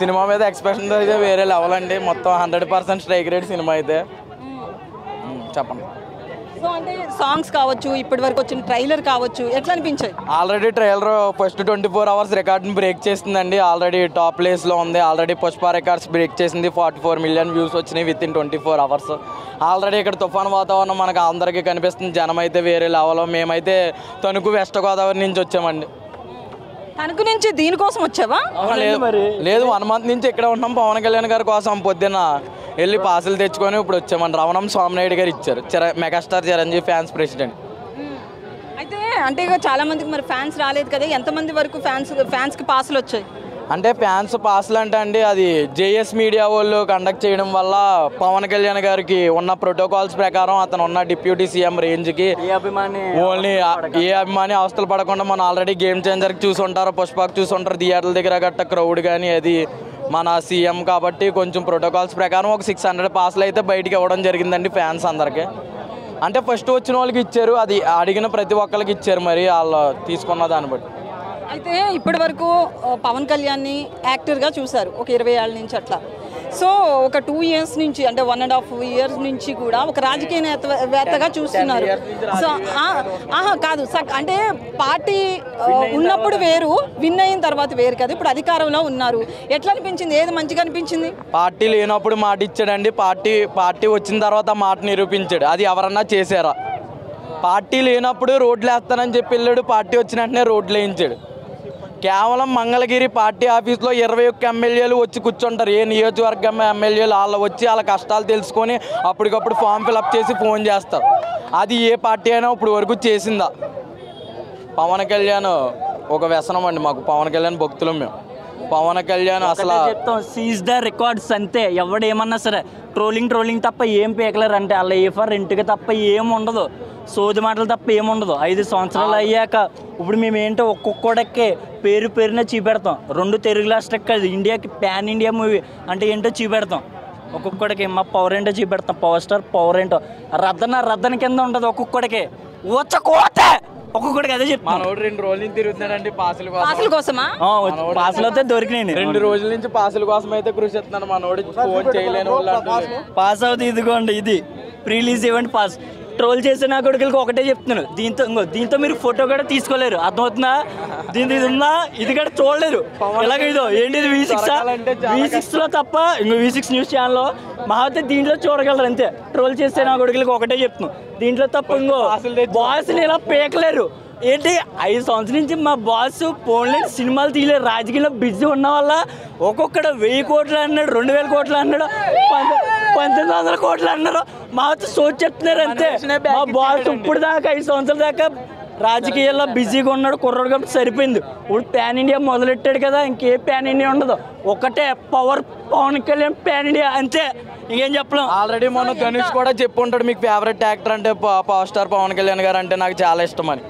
Cinema మీద expression అయితే వేరే లెవెల్ అండి. మొత్తం 100% స్ట్రైక్ రేట్ సినిమా అయితే. చెప్పండి. సో అంటే సాంగ్స్ కావచ్చు, ఇప్పటి వరకు వచ్చిన ట్రైలర్ కావచ్చు, ఎట్లా అనిపించాయి? ఆల్రెడీ ట్రైలర్ ఫస్ట్ 24 hours రికార్డుని బ్రేక్ చేసిందండి. ఆల్రెడీ టాప్ ప్లేస్లో ఉంది. ఆల్రెడీ పుష్ప రికార్డ్స్ బ్రేక్ చేసింది. 44 million వ్యూస్ వచ్చినాయి విత్ ఇన్ 24 hours. ఆల్రెడీ ఇక్కడ తుఫాన్ వాతావరణం మనకు అందరికీ కనిపిస్తుంది. జనం అయితే వేరే లెవెల్. మేమైతే తణుకు వెస్ట్ గోదావరి నుంచి వచ్చామండి. తణుకు నుంచి దీనికోసం వచ్చావా? లేదు 1 month నుంచి ఇక్కడ ఉన్నాం. పవన్ కళ్యాణ్ గారి కోసం పొద్దున్న వెళ్ళి పాసులు తెచ్చుకొని ఇప్పుడు వచ్చామండి. రవణం స్వామినాయుడు గారు ఇచ్చారు, మెగాస్టార్ చిరంజీవి ఫ్యాన్స్ ప్రెసిడెంట్. అయితే అంటే చాలా మందికి మరి ఫ్యాన్స్ రాలేదు కదా, ఎంతమంది వరకు ఫ్యాన్స్కి పాసులు వచ్చాయి? అంటే ఫ్యాన్స్ పాసులు అంటే అండి అది జేఎస్ మీడియా వాళ్ళు కండక్ట్ చేయడం వల్ల పవన్ కళ్యాణ్ గారికి ఉన్న ప్రోటోకాల్స్ ప్రకారం అతను ఉన్న డిప్యూటీ సీఎం రేంజ్కి ఓన్లీ ఏ అభిమాని అవస్థలు పడకుండా మనం ఆల్రెడీ గేమ్ చేంజర్కి చూసి ఉంటారు, పుష్పకి చూసి ఉంటారు, థియేటర్ల దగ్గర గట్ట క్రౌడ్ కానీ అది మన సీఎం కాబట్టి కొంచెం ప్రోటోకాల్స్ ప్రకారం ఒక 600 పాసులు అయితే బయటికి ఇవ్వడం జరిగిందండి ఫ్యాన్స్ అందరికీ. అంటే ఫస్ట్ వచ్చిన వాళ్ళకి ఇచ్చారు, అది అడిగిన ప్రతి ఒక్కరికి ఇచ్చారు, మరి వాళ్ళు తీసుకున్న దాన్ని బట్టి. అయితే ఇప్పటి వరకు పవన్ కళ్యాణ్ని యాక్టర్గా చూశారు ఒక 20 ఏళ్ళ నుంచి అట్లా. సో ఒక 2 years నుంచి అంటే 1.5 years నుంచి కూడా ఒక రాజకీయ నేతవేత్తగా చూస్తున్నారు. సో కాదు అంటే పార్టీ ఉన్నప్పుడు వేరు, విన్ అయిన తర్వాత వేరు కదా, ఇప్పుడు అధికారంలో ఉన్నారు. ఎట్లా అనిపించింది? ఏది మంచిగా అనిపించింది? పార్టీ లేనప్పుడు మాట ఇచ్చాడండి. పార్టీ వచ్చిన తర్వాత మాట నిరూపించాడు. అది ఎవరన్నా చేశారా? పార్టీ లేనప్పుడు రోడ్లు వేస్తానని చెప్పి వెళ్ళాడు, పార్టీ వచ్చిన వెంటనే రోడ్లు వేయించాడు. కేవలం మంగళగిరి పార్టీ ఆఫీస్లో 21 ఎమ్మెల్యేలు వచ్చి కూర్చుంటారు. ఏ నియోజకవర్గం ఎమ్మెల్యేలు వాళ్ళు వచ్చి వాళ్ళ కష్టాలు తెలుసుకొని అప్పటికప్పుడు ఫామ్ ఫిలప్ చేసి ఫోన్ చేస్తారు. అది ఏ పార్టీ అయినా ఇప్పుడు వరకు చేసిందా? పవన్ కళ్యాణ్ ఒక వ్యసనం అండి మాకు. పవన్ కళ్యాణ్ భక్తులం మేము. పవన్ కళ్యాణ్ అసలు చెప్తాం సీజ్ ద రికార్డ్స్ అంతే. ఎవడేమన్నా సరే ట్రోలింగ్ తప్ప ఏం పీకలేరు. అంటే అలా ఏ ఫర్ ఇంటికి తప్ప ఏం ఉండదు, సోది మాటలు తప్ప ఏముండదు. 5 సంవత్సరాలు అయ్యాక ఇప్పుడు మేము ఏంటో ఒక్కొక్కడికే పేరున చూపెడతాం. 2 తెలుగు రాష్ట్రాలకు కాదు, ఇండియాకి ప్యాన్ ఇండియా మూవీ అంటే ఏంటో చూపెడతాం. ఒక్కొక్కడికి మా పవర్ ఏంటో చూపెడతాం. పవర్ స్టార్ పవర్ ఏంటో రద్దన కింద ఉంటుంది. ఒక్కొక్కడికి ఒక్కొక్కడికి అదే చెప్తాను. 2 రోజుల నుంచి తిరుగుతున్నాడండి పాసుల కోసమా? పాసులు అయితే దొరికినాయి. 2 రోజుల నుంచి పాసుల కోసం అయితే కృషి చేస్తున్నాను. మనోడు ఫోన్ చేయలేని వాళ్ళు పాస్ అవుతుంది. ఇదిగోండి ఇది ప్రీలీజ్ ఈవెంట్ పాస్. ట్రోల్ చేసే నా కొడుకులకి ఒకటే చెప్తున్నాను, దీంతో మీరు ఫోటో కూడా తీసుకోలేరు. అర్థమవుతుందా? ఇది ఉందా, ఇది కూడా చూడలేరు. ఇలాగ ఇదో ఏంటి V6 లో తప్ప ఇంకో V6 న్యూస్ ఛానల్లో మహాతే దీంట్లో చూడగలరు అంతే. ట్రోల్ చేసే నా కొడుకులకి ఒకటే చెప్తున్నాను, దీంట్లో తప్ప ఇంకో బాస్ని ఇలా పేకలేరు. ఏంటి 5 సంవత్సరాల నుంచి మా బాస్ ఫోన్లో సినిమాలు తీయలేరు. రాజకీయంలో బిజీ ఉన్న వల్ల ఒక్కొక్కడు 1000 కోట్లు అన్నాడు, 2000 కోట్లు అన్నాడు, 1900 కోట్లు అన్నారు. మాతో సోచి చెప్తున్నారు అంతే. మా బాస్ ఇప్పుడు దాకా 5 సంవత్సరాల దాకా రాజకీయాల్లో బిజీగా ఉన్నాడు కుర్రాడు కాబట్టి సరిపోయింది. ఇప్పుడు ప్యాన్ ఇండియా మొదలెట్టాడు కదా, ఇంకే ప్యాన్ ఇండియా ఉండదు. ఒకటే పవన్ కళ్యాణ్ ప్యాన్ ఇండియా అంతే, ఇంకేం చెప్పలేం. ఆల్రెడీ మొన్న ధనుష్ కూడా చెప్పుంటాడు మీకు ఫేవరెట్ యాక్టర్ అంటే పవర్ స్టార్ పవన్ కళ్యాణ్ గారు అంటే నాకు చాలా ఇష్టం అని.